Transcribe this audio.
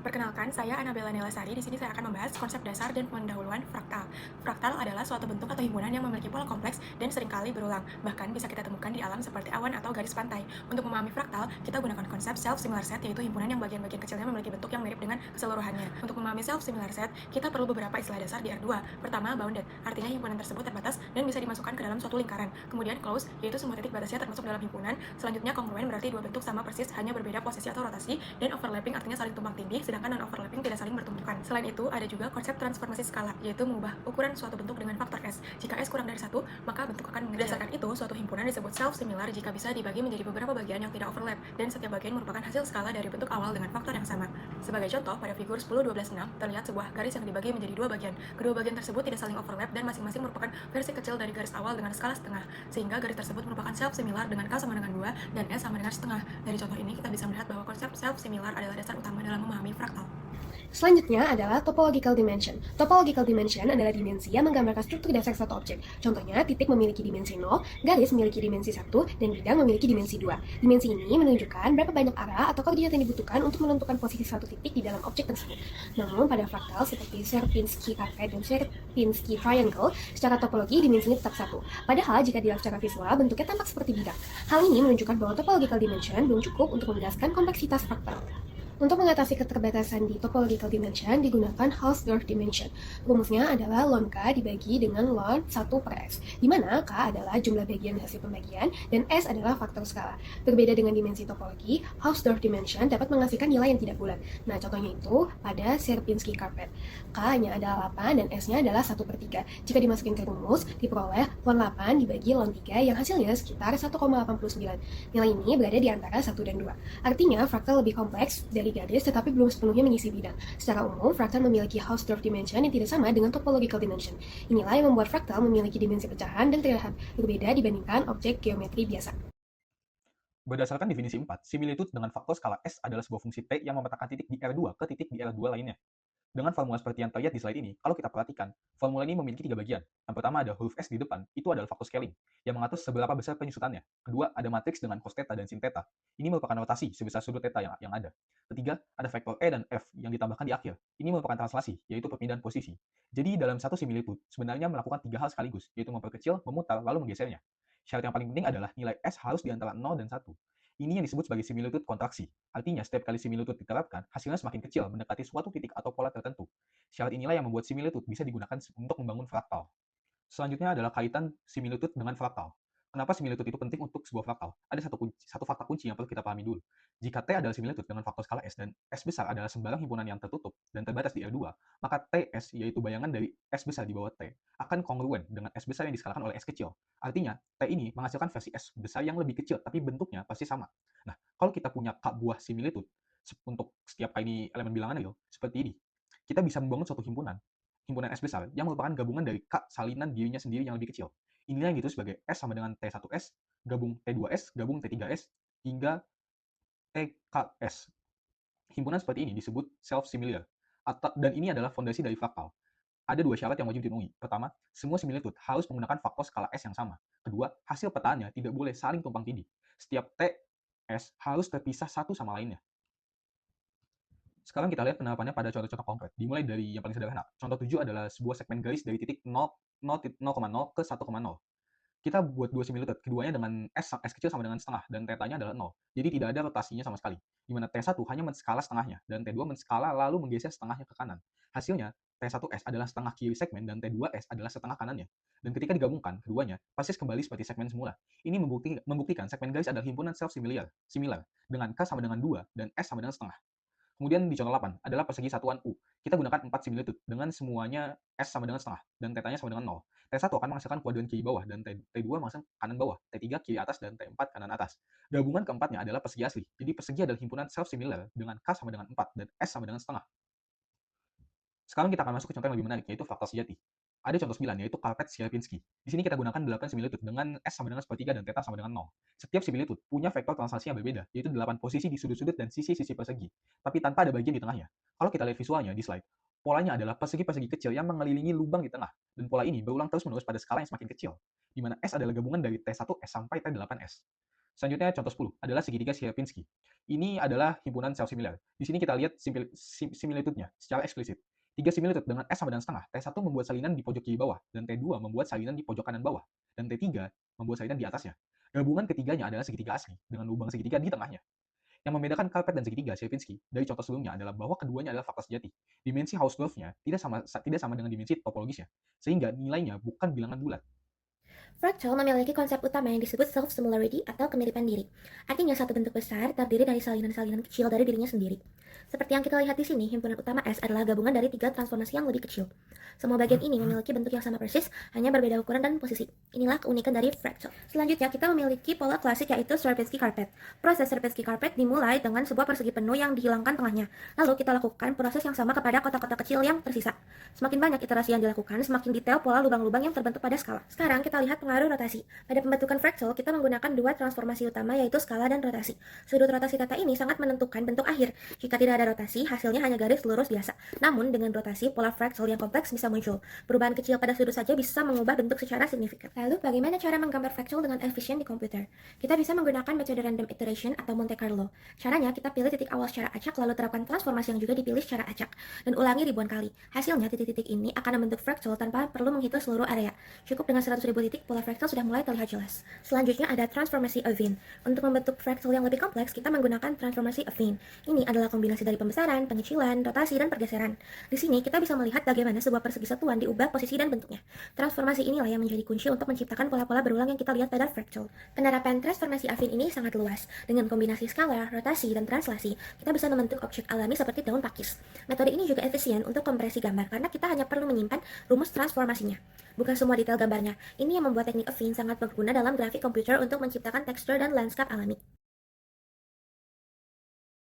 Perkenalkan, saya Anabella Nelasari. Di sini saya akan membahas konsep dasar dan pendahuluan fraktal. Fraktal adalah suatu bentuk atau himpunan yang memiliki pola kompleks dan seringkali berulang. Bahkan bisa kita temukan di alam seperti awan atau garis pantai. Untuk memahami fraktal, kita gunakan konsep self-similar set, yaitu himpunan yang bagian-bagian kecilnya memiliki bentuk yang mirip dengan keseluruhannya. Untuk memahami self-similar set, kita perlu beberapa istilah dasar di R2. Pertama, bounded, artinya himpunan tersebut terbatas dan bisa dimasukkan ke dalam suatu lingkaran. Kemudian closed, yaitu semua titik batasnya termasuk dalam himpunan. Selanjutnya kongruen, berarti dua bentuk sama persis, hanya berbeda posisi atau rotasi. Dan overlapping artinya saling tumpang tindih, sedangkan non-overlapping tidak saling bertumbukan. Selain itu, ada juga konsep transformasi skala, yaitu mengubah ukuran suatu bentuk dengan faktor S. Jika S kurang dari 1, maka bentuk akan mengecil. Berdasarkan itu, suatu himpunan disebut self-similar jika bisa dibagi menjadi beberapa bagian yang tidak overlap, dan setiap bagian merupakan hasil skala dari bentuk awal dengan faktor yang sama. Sebagai contoh, pada figur 10, 12, 6, terlihat sebuah garis yang dibagi menjadi dua bagian. Kedua bagian tersebut tidak saling overlap dan masing-masing merupakan versi kecil dari garis awal dengan skala setengah, sehingga garis tersebut merupakan self-similar dengan K sama dengan 2 dan S sama dengan setengah. Dari contoh ini, kita bisa melihat bahwa konsep self-similar adalah dasar utama dalam memahami fraktal. Selanjutnya adalah topological dimension. Topological dimension adalah dimensi yang menggambarkan struktur dasar satu objek. Contohnya, titik memiliki dimensi 0, garis memiliki dimensi 1, dan bidang memiliki dimensi 2. Dimensi ini menunjukkan berapa banyak arah atau koordinat yang dibutuhkan untuk menentukan posisi satu titik di dalam objek tersebut. Namun, pada fraktal seperti Sierpinski carpet dan Sierpinski triangle, secara topologi dimensinya tetap satu. Padahal, jika dilihat secara visual, bentuknya tampak seperti bidang. Hal ini menunjukkan bahwa topological dimension belum cukup untuk menjelaskan kompleksitas fraktal. Untuk mengatasi keterbatasan di topological dimension digunakan Hausdorff dimension. Rumusnya adalah ln K dibagi dengan ln 1 per S, di mana K adalah jumlah bagian hasil pembagian dan S adalah faktor skala. Berbeda dengan dimensi topologi, Hausdorff dimension dapat menghasilkan nilai yang tidak bulat. Nah, contohnya itu pada Sierpinski carpet. K-nya adalah 8 dan S-nya adalah 1 per 3. Jika dimasukin ke rumus, diperoleh ln 8 dibagi ln 3 yang hasilnya sekitar 1,89. Nilai ini berada di antara 1 dan 2. Artinya, fraktal lebih kompleks dari garis tetapi belum sepenuhnya mengisi bidang. Secara umum, fraktal memiliki Hausdorff dimension yang tidak sama dengan topological dimension. Inilah yang membuat fraktal memiliki dimensi pecahan dan terlihat berbeda dibandingkan objek geometri biasa. Berdasarkan definisi 4, similitude dengan faktor skala S adalah sebuah fungsi T yang memetakan titik di R2 ke titik di R2 lainnya. Dengan formula seperti yang terlihat di slide ini, kalau kita perhatikan, formula ini memiliki tiga bagian. Yang pertama ada huruf S di depan, itu adalah faktor scaling, yang mengatur seberapa besar penyusutannya. Kedua, ada matriks dengan cos theta dan sin theta. Ini merupakan rotasi sebesar sudut theta yang ada. Ketiga, ada vektor E dan F yang ditambahkan di akhir. Ini merupakan translasi, yaitu perpindahan posisi. Jadi dalam satu similitude, sebenarnya melakukan tiga hal sekaligus, yaitu memperkecil, memutar, lalu menggesernya. Syarat yang paling penting adalah nilai S harus di antara 0 dan 1. Ini yang disebut sebagai similitude kontraksi. Artinya, setiap kali similitude diterapkan, hasilnya semakin kecil mendekati suatu titik atau pola tertentu. Syarat inilah yang membuat similitude bisa digunakan untuk membangun fraktal. Selanjutnya adalah kaitan similitude dengan fraktal. Kenapa similitude itu penting untuk sebuah fraktal? Ada satu fakta kunci yang perlu kita pahami dulu. Jika T adalah similitude dengan faktor skala S dan S besar adalah sembarang himpunan yang tertutup dan terbatas di R2, maka TS, yaitu bayangan dari S besar di bawah T, akan kongruen dengan S besar yang diskalakan oleh S kecil. Artinya, T ini menghasilkan versi S besar yang lebih kecil, tapi bentuknya pasti sama. Nah, kalau kita punya K buah similitude, untuk setiap K ini elemen bilangan real, seperti ini, kita bisa membangun suatu himpunan S besar yang merupakan gabungan dari K salinan dirinya sendiri yang lebih kecil. Inilah yang ditulis sebagai S sama dengan T1S, gabung T2S, gabung T3S, hingga TKS. Himpunan seperti ini disebut self-similar, dan ini adalah fondasi dari fraktal. Ada dua syarat yang wajib dipenuhi. Pertama, semua similitude harus menggunakan faktor skala S yang sama. Kedua, hasil petaannya tidak boleh saling tumpang tindih. Setiap TS harus terpisah satu sama lainnya. Sekarang kita lihat penerapannya pada contoh-contoh konkret. Dimulai dari yang paling sederhana. Contoh 7 adalah sebuah segmen garis dari titik 0,0 ke 1,0. Kita buat dua similitude, keduanya dengan S kecil sama dengan setengah, dan θ-nya adalah 0. Jadi tidak ada rotasinya sama sekali. Di mana T1 hanya menskala setengahnya, dan T2 menskala lalu menggeser setengahnya ke kanan. Hasilnya, T1S adalah setengah kiri segmen, dan T2S adalah setengah kanannya. Dan ketika digabungkan, keduanya pasti kembali seperti segmen semula. Ini membuktikan segmen garis adalah himpunan self-similar, dengan K sama dengan 2, dan S sama dengan setengah. Kemudian di contoh 8 adalah persegi satuan U. Kita gunakan 4 similitude dengan semuanya S sama dengan setengah dan θ-nya sama dengan 0. T1 akan menghasilkan kuadran kiri bawah dan T2 menghasilkan kanan bawah, T3 kiri atas dan T4 kanan atas. Gabungan keempatnya adalah persegi asli. Jadi persegi adalah himpunan self-similar dengan K sama dengan 4 dan S sama dengan setengah. Sekarang kita akan masuk ke contoh yang lebih menarik, yaitu faktor sejati. Ada contoh 9, yaitu karpet Sierpinski. Di sini kita gunakan 8 similitude dengan S sama dengan sepertiga dan θ sama dengan 0. Setiap similitude punya vektor translasi yang berbeda, yaitu 8 posisi di sudut-sudut dan sisi-sisi persegi, tapi tanpa ada bagian di tengahnya. Kalau kita lihat visualnya di slide, polanya adalah persegi-persegi kecil yang mengelilingi lubang di tengah, dan pola ini berulang terus-menerus pada skala yang semakin kecil, di mana S adalah gabungan dari T1S sampai T8S. Selanjutnya contoh 10 adalah segitiga Sierpinski. Ini adalah himpunan sel similar. Di sini kita lihat similitude-nya secara eksplisit. Tiga similitude dengan S sama dengan setengah, T1 membuat salinan di pojok kiri bawah, dan T2 membuat salinan di pojok kanan bawah, dan T3 membuat salinan di atasnya. Gabungan ketiganya adalah segitiga asli, dengan lubang segitiga di tengahnya. Yang membedakan karpet dan segitiga Sierpinski dari contoh sebelumnya adalah bahwa keduanya adalah faktor sejati. Dimensi Hausdorff-nya tidak sama dengan dimensi topologisnya, sehingga nilainya bukan bilangan bulat. Fractal memiliki konsep utama yang disebut self-similarity atau kemiripan diri. Artinya satu bentuk besar terdiri dari salinan-salinan kecil dari dirinya sendiri. Seperti yang kita lihat di sini, himpunan utama S adalah gabungan dari 3 transformasi yang lebih kecil. Semua bagian ini memiliki bentuk yang sama persis, hanya berbeda ukuran dan posisi. Inilah keunikan dari fractal. Selanjutnya, kita memiliki pola klasik yaitu Sierpinski carpet. Proses Sierpinski carpet dimulai dengan sebuah persegi penuh yang dihilangkan tengahnya. Lalu kita lakukan proses yang sama kepada kotak-kotak kecil yang tersisa. Semakin banyak iterasi yang dilakukan, semakin detail pola lubang-lubang yang terbentuk pada skala. Sekarang kita lihat pengaruh rotasi. Pada pembentukan fractal, kita menggunakan 2 transformasi utama yaitu skala dan rotasi. Sudut rotasi tata ini sangat menentukan bentuk akhir. Jika tidak ada rotasi, hasilnya hanya garis lurus biasa. Namun, dengan rotasi, pola fractal yang kompleks bisa muncul. Perubahan kecil pada sudut saja bisa mengubah bentuk secara signifikan. Lalu, bagaimana cara menggambar fractal dengan efisien di komputer? Kita bisa menggunakan metode random iteration atau Monte Carlo. Caranya, kita pilih titik awal secara acak, lalu terapkan transformasi yang juga dipilih secara acak, dan ulangi ribuan kali. Hasilnya, titik-titik ini akan membentuk fractal tanpa perlu menghitung seluruh area. Cukup dengan 100.000 titik, pola fractal sudah mulai terlihat jelas. Selanjutnya ada transformasi affine. Untuk membentuk fractal yang lebih kompleks, kita menggunakan transformasi affine. Ini adalah kombinasi dari pembesaran, pengecilan, rotasi, dan pergeseran. Di sini kita bisa melihat bagaimana sebuah persegi satuan diubah posisi dan bentuknya. Transformasi inilah yang menjadi kunci untuk menciptakan pola-pola berulang yang kita lihat pada fractal. Penerapan transformasi affine ini sangat luas. Dengan kombinasi skala, rotasi, dan translasi, kita bisa membentuk objek alami seperti daun pakis. Metode ini juga efisien untuk kompresi gambar karena kita hanya perlu menyimpan rumus transformasinya, bukan semua detail gambarnya. Ini yang membuat teknik affine sangat berguna dalam grafik komputer untuk menciptakan tekstur dan lanskap alami.